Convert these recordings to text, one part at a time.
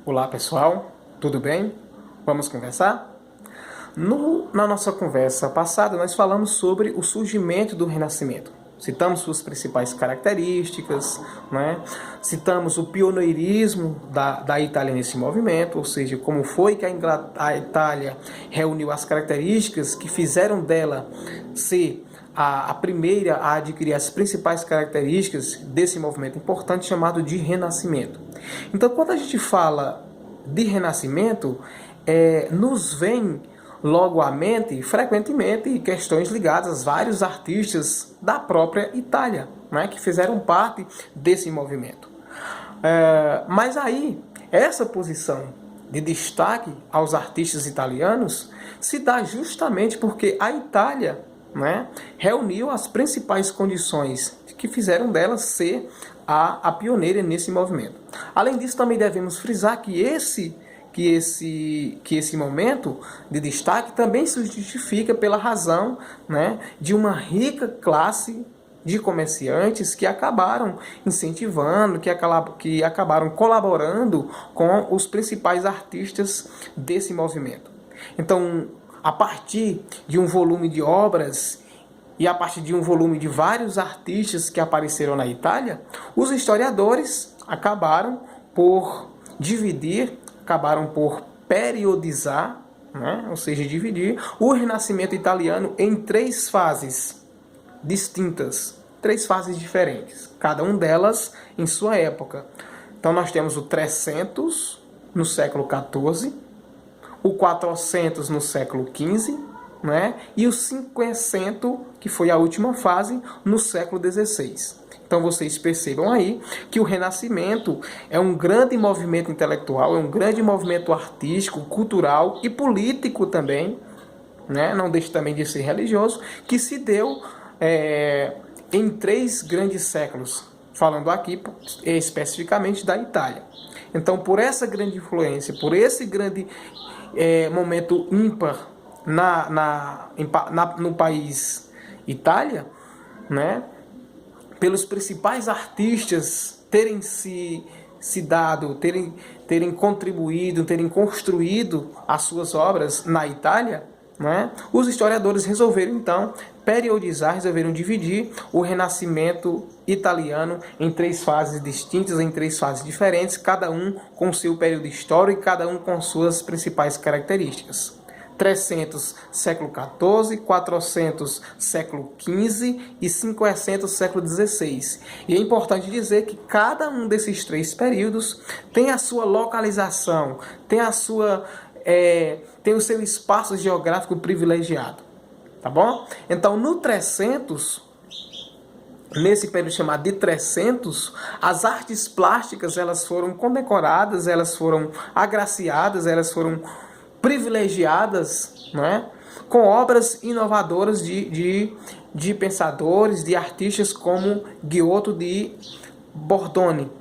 Olá pessoal, tudo bem? Vamos conversar? Na nossa conversa passada, nós falamos sobre o surgimento do Renascimento. Citamos suas principais características, né? Citamos o pioneirismo da Itália nesse movimento, ou seja, como foi que a Itália reuniu as características que fizeram dela ser a primeira a adquirir as principais características desse movimento importante chamado de Renascimento. Então, quando a gente fala de Renascimento, nos vem logo à mente, frequentemente, questões ligadas a vários artistas da própria Itália, né, que fizeram parte desse movimento. Mas aí, essa posição de destaque aos artistas italianos se dá justamente porque a Itália, né, reuniu as principais condições que fizeram dela ser a pioneira nesse movimento. Além disso, também devemos frisar que esse momento de destaque também se justifica pela razão, né, de uma rica classe de comerciantes que acabaram incentivando, que acabaram colaborando com os principais artistas desse movimento. Então, a partir de um volume de obras e a partir de um volume de vários artistas que apareceram na Itália, os historiadores acabaram por dividir, acabaram por periodizar, né? Ou seja, dividir o Renascimento italiano em três fases distintas, três fases diferentes, cada uma delas em sua época. Então nós temos o 300 no século XIV, o 400 no século XV, né? E o 500, que foi a última fase, no século XVI. Então vocês percebam aí que o Renascimento é um grande movimento intelectual, é um grande movimento artístico, cultural e político também, né? Não deixe também de ser religioso, que se deu em três grandes séculos, falando aqui especificamente da Itália. Então, por essa grande influência, por esse grande momento ímpar no país Itália, né, pelos principais artistas terem se dado, terem contribuído, terem construído as suas obras na Itália, né, os historiadores resolveram então periodizar, resolveram dividir o Renascimento italiano em três fases distintas, em três fases diferentes, cada um com seu período histórico e cada um com suas principais características. 300, século XIV, 400, século XV e 500, século XVI. E é importante dizer que cada um desses três períodos tem a sua localização, tem o seu espaço geográfico privilegiado. Tá bom? Então, no 300, nesse período chamado de 300, as artes plásticas elas foram condecoradas, elas foram agraciadas, elas foram privilegiadas, né, com obras inovadoras de pensadores, de artistas como Giotto di Bordone.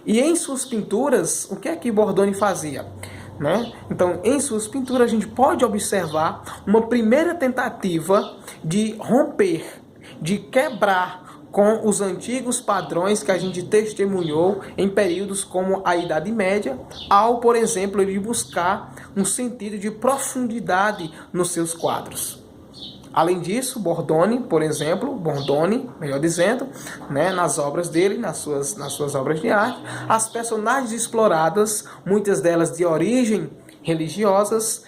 E em suas pinturas, o que é que Bordone fazia? Né? Então, em suas pinturas, a gente pode observar uma primeira tentativa de romper, de quebrar com os antigos padrões que a gente testemunhou em períodos como a Idade Média, ao, por exemplo, ele buscar um sentido de profundidade nos seus quadros. Além disso, Bordone, melhor dizendo, né, nas obras dele, nas suas obras de arte, as personagens exploradas, muitas delas de origem religiosas,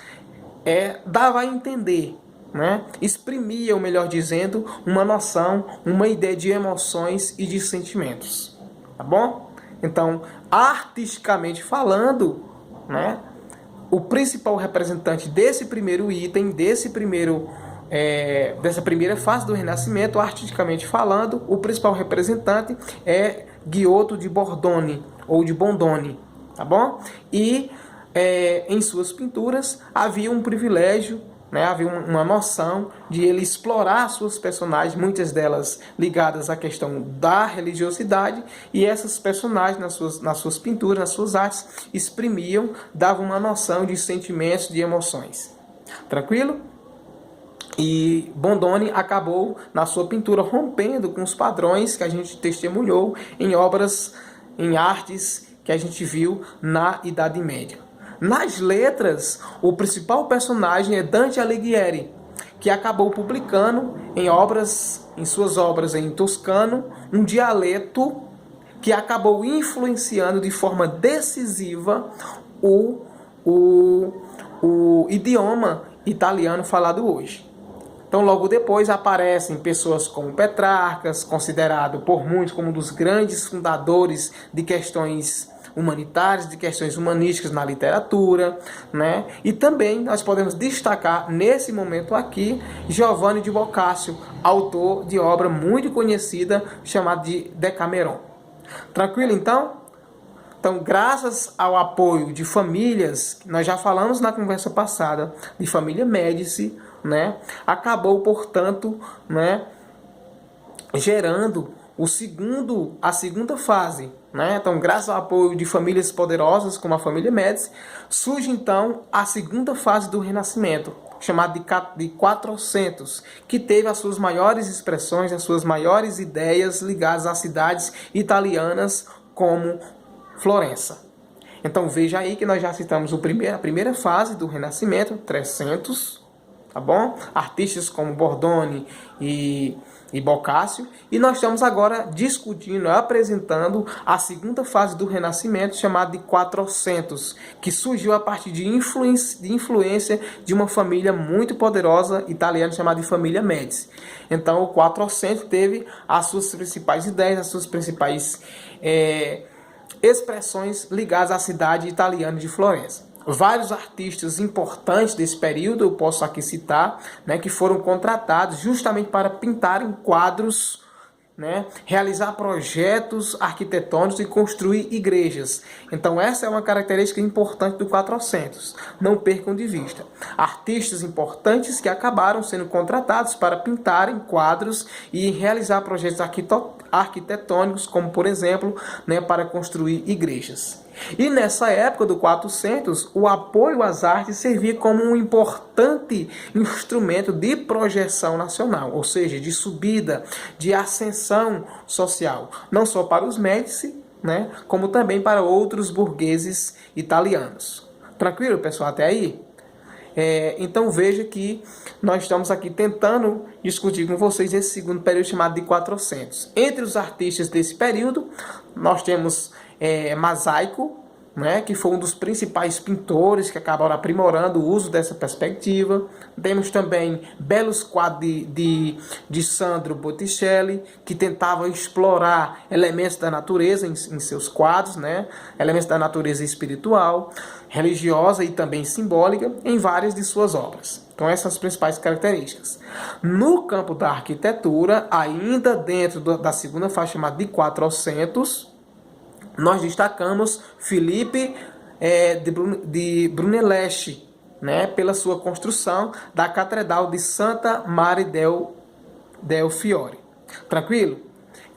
dava a entender, né, exprimiam, melhor dizendo, uma noção, uma ideia de emoções e de sentimentos. Tá bom? Então, artisticamente falando, né, o principal representante desse primeiro item, dessa primeira fase do Renascimento, artisticamente falando, o principal representante é Giotto di Bordone, ou de Bondone, tá bom? E em suas pinturas havia um privilégio, né, havia uma noção de ele explorar suas personagens, muitas delas ligadas à questão da religiosidade, e essas personagens nas suas pinturas, nas suas artes, exprimiam, davam uma noção de sentimentos, de emoções. Tranquilo? E Bondone acabou, na sua pintura, rompendo com os padrões que a gente testemunhou em obras, em artes que a gente viu na Idade Média. Nas letras, o principal personagem é Dante Alighieri, que acabou publicando em suas obras em toscano, um dialeto que acabou influenciando de forma decisiva o idioma italiano falado hoje. Então, logo depois aparecem pessoas como Petrarcas, considerado por muitos como um dos grandes fundadores de questões humanitárias, de questões humanísticas na literatura, né? E também nós podemos destacar nesse momento aqui Giovanni de Boccaccio, autor de obra muito conhecida chamada de Decameron. Tranquilo, então? Então, graças ao apoio de famílias, nós já falamos na conversa passada, de família Médici, né, acabou, portanto, né, gerando a segunda fase. Né? Então, graças ao apoio de famílias poderosas, como a família Médici, surge, então, a segunda fase do Renascimento, chamada de 400, que teve as suas maiores expressões, as suas maiores ideias ligadas às cidades italianas, como Florença. Então veja aí que nós já citamos a primeira fase do Renascimento, 300, tá bom? Artistas como Bordoni e Boccaccio, e nós estamos agora discutindo, apresentando a segunda fase do Renascimento, chamada de 400, que surgiu a partir de influência de uma família muito poderosa italiana chamada de família Médici. Então o 400 teve as suas principais ideias, as suas principais expressões ligadas à cidade italiana de Florença. Vários artistas importantes desse período, eu posso aqui citar, né, que foram contratados justamente para pintarem quadros, né, realizar projetos arquitetônicos e construir igrejas. Então essa é uma característica importante do 400. Não percam de vista. Artistas importantes que acabaram sendo contratados para pintarem quadros e realizar projetos arquitetônicos, como por exemplo, né, para construir igrejas. E nessa época do 400, o apoio às artes servia como um importante instrumento de projeção nacional, ou seja, de subida, de ascensão social, não só para os Médici, né, como também para outros burgueses italianos. Tranquilo, pessoal, até aí? Então veja que nós estamos aqui tentando discutir com vocês esse segundo período chamado de 400. Entre os artistas desse período, nós temos Mosaico, né, que foi um dos principais pintores que acabaram aprimorando o uso dessa perspectiva. Temos também belos quadros de Sandro Botticelli, que tentava explorar elementos da natureza em seus quadros, né, elementos da natureza espiritual, religiosa e também simbólica em várias de suas obras. Então essas são as principais características. No campo da arquitetura, ainda dentro da segunda fase chamada de 400, nós destacamos Felipe de Brunelleschi, né, pela sua construção da Catedral de Santa Maria del Fiore. Tranquilo?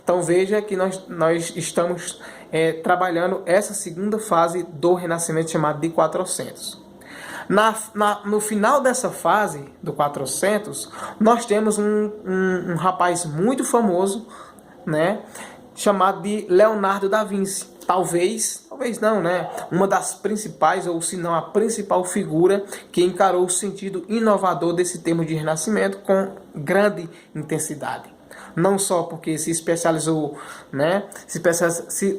Então veja que nós estamos trabalhando essa segunda fase do Renascimento chamada de 400. No final dessa fase do 400, nós temos um rapaz muito famoso, né, chamado de Leonardo da Vinci. Talvez não, né? Uma das principais, ou se não a principal figura que encarou o sentido inovador desse termo de renascimento com grande intensidade. Não só porque se especializou, né?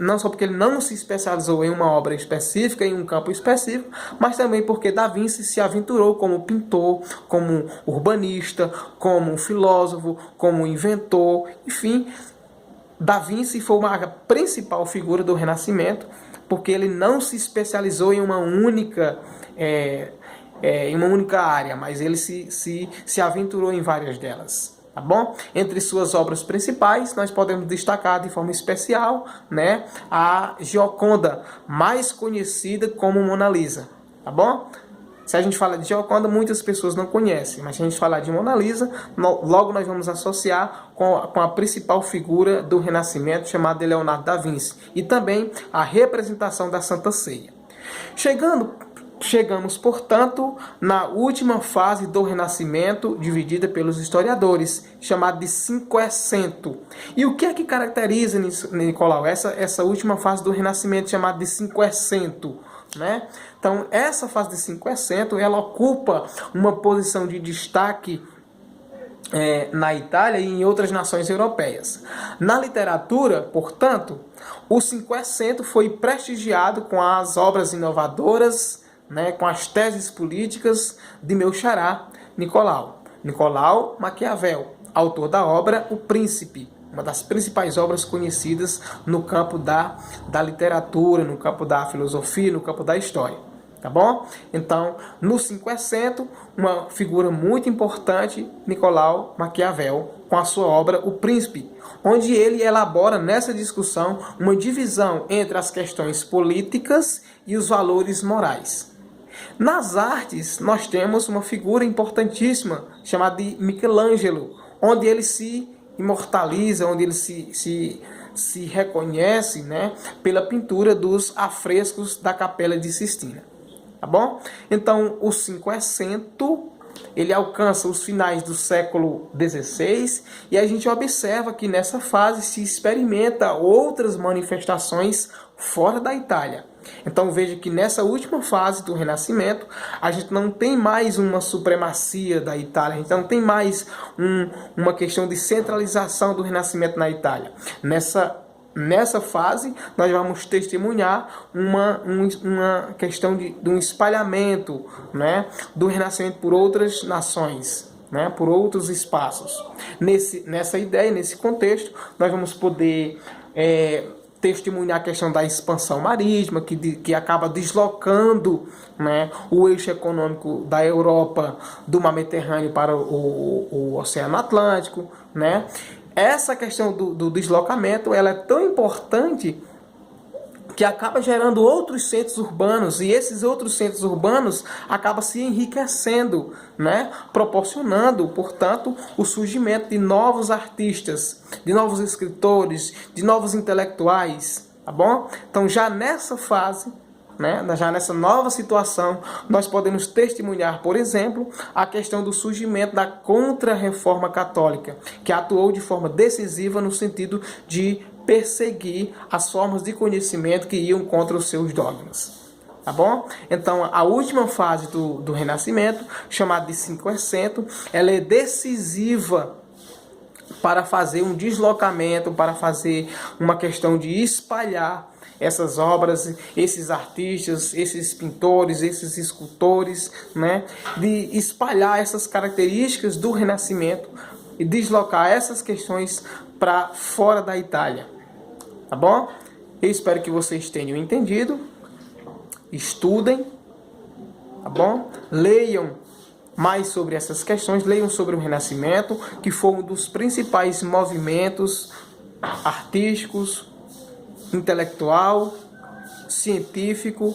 Não só porque ele não se especializou em uma obra específica, em um campo específico, mas também porque Da Vinci se aventurou como pintor, como urbanista, como filósofo, como inventor, enfim. Da Vinci foi uma principal figura do Renascimento, porque ele não se especializou em uma única área, mas ele se aventurou em várias delas. Tá bom? Entre suas obras principais, nós podemos destacar de forma especial, né, a Gioconda, mais conhecida como Mona Lisa. Tá bom? Se a gente fala de Gioconda, muitas pessoas não conhecem, mas se a gente falar de Mona Lisa, logo nós vamos associar com a principal figura do Renascimento, chamada de Leonardo da Vinci, e também a representação da Santa Ceia. Chegando chegamos, portanto, na última fase do Renascimento, dividida pelos historiadores, chamada de Cinquecento. E o que é que caracteriza, Nicolau, essa última fase do Renascimento, chamada de Cinquecento? Né? Então, essa fase de Cinquecento, ela ocupa uma posição de destaque na Itália e em outras nações europeias. Na literatura, portanto, o Cinquecento foi prestigiado com as obras inovadoras, né, com as teses políticas de meu xará, Nicolau Maquiavel, autor da obra O Príncipe, uma das principais obras conhecidas no campo da literatura, no campo da filosofia, no campo da história. Tá bom? Então, no Cinquecento, uma figura muito importante, Nicolau Maquiavel, com a sua obra O Príncipe, onde ele elabora nessa discussão uma divisão entre as questões políticas e os valores morais. Nas artes, nós temos uma figura importantíssima, chamada de Michelangelo, onde ele se imortaliza, onde ele se reconhece, né, pela pintura dos afrescos da Capela de Sistina. Tá bom? Então, o Cinquecento, ele alcança os finais do século XVI e a gente observa que nessa fase se experimenta outras manifestações fora da Itália. Então veja que nessa última fase do Renascimento, a gente não tem mais uma supremacia da Itália, a gente não tem mais uma questão de centralização do Renascimento na Itália. Nessa fase, nós vamos testemunhar uma questão de um espalhamento, né, do Renascimento por outras nações, né, por outros espaços. Nessa ideia, nesse contexto, nós vamos poder testemunhar a questão da expansão marítima, que acaba deslocando, né, o eixo econômico da Europa do Mar Mediterrâneo para o Oceano Atlântico, né? Essa questão do deslocamento, ela é tão importante que acaba gerando outros centros urbanos, e esses outros centros urbanos acabam se enriquecendo, né? Proporcionando, portanto, o surgimento de novos artistas, de novos escritores, de novos intelectuais, tá bom? Então, já nessa fase, né, já nessa nova situação, nós podemos testemunhar, por exemplo, a questão do surgimento da Contra-Reforma Católica, que atuou de forma decisiva no sentido de perseguir as formas de conhecimento que iam contra os seus dogmas. Tá bom? Então, a última fase do Renascimento, chamada de Cinquecento, ela é decisiva para fazer um deslocamento, para fazer uma questão de espalhar essas obras, esses artistas, esses pintores, esses escultores, né, de espalhar essas características do Renascimento e deslocar essas questões para fora da Itália. Tá bom? Eu espero que vocês tenham entendido. Estudem, tá bom? Leiam mais sobre essas questões, leiam sobre o Renascimento, que foi um dos principais movimentos artísticos, intelectual, científico,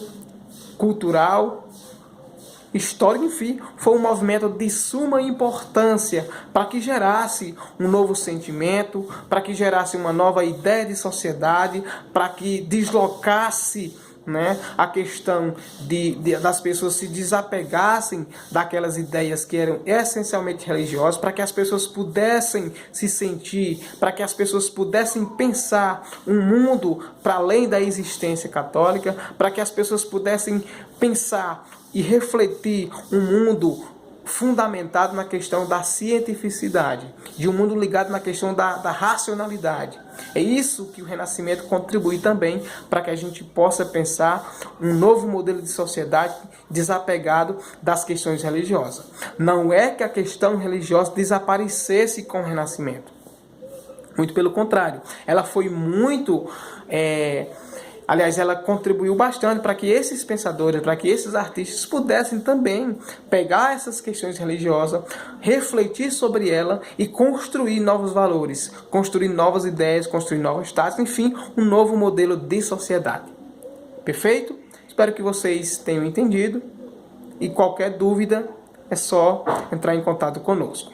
cultural, histórico, enfim, foi um movimento de suma importância para que gerasse um novo sentimento, para que gerasse uma nova ideia de sociedade, para que deslocasse, né, a questão das pessoas se desapegassem daquelas ideias que eram essencialmente religiosas, para que as pessoas pudessem se sentir, para que as pessoas pudessem pensar um mundo para além da existência católica, para que as pessoas pudessem pensar e refletir um mundo fundamentado na questão da cientificidade, de um mundo ligado na questão da racionalidade. É isso que o Renascimento contribui também para que a gente possa pensar um novo modelo de sociedade desapegado das questões religiosas. Não é que a questão religiosa desaparecesse com o Renascimento. Muito pelo contrário, ela foi muito... Aliás, ela contribuiu bastante para que esses pensadores, para que esses artistas pudessem também pegar essas questões religiosas, refletir sobre ela e construir novos valores, construir novas ideias, construir novos estados, enfim, um novo modelo de sociedade. Perfeito? Espero que vocês tenham entendido e qualquer dúvida é só entrar em contato conosco.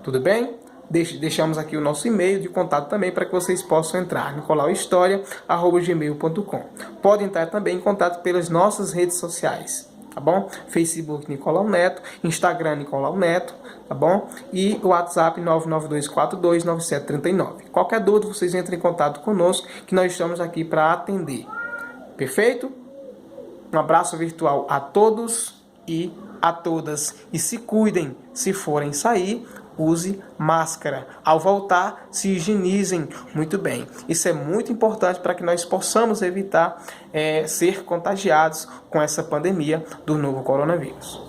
Tudo bem? Deixamos aqui o nosso e-mail de contato também para que vocês possam entrar, nicolauhistoria@gmail.com. Podem entrar também em contato pelas nossas redes sociais. tá bom? Facebook Nicolau Neto, Instagram Nicolau Neto, tá bom? E o WhatsApp 992429739. Qualquer dúvida, vocês entrem em contato conosco, que nós estamos aqui para atender. Perfeito? Um abraço virtual a todos e a todas. E se cuidem, se forem sair, use máscara. Ao voltar, se higienizem muito bem. Isso é muito importante para que nós possamos evitar ser contagiados com essa pandemia do novo coronavírus.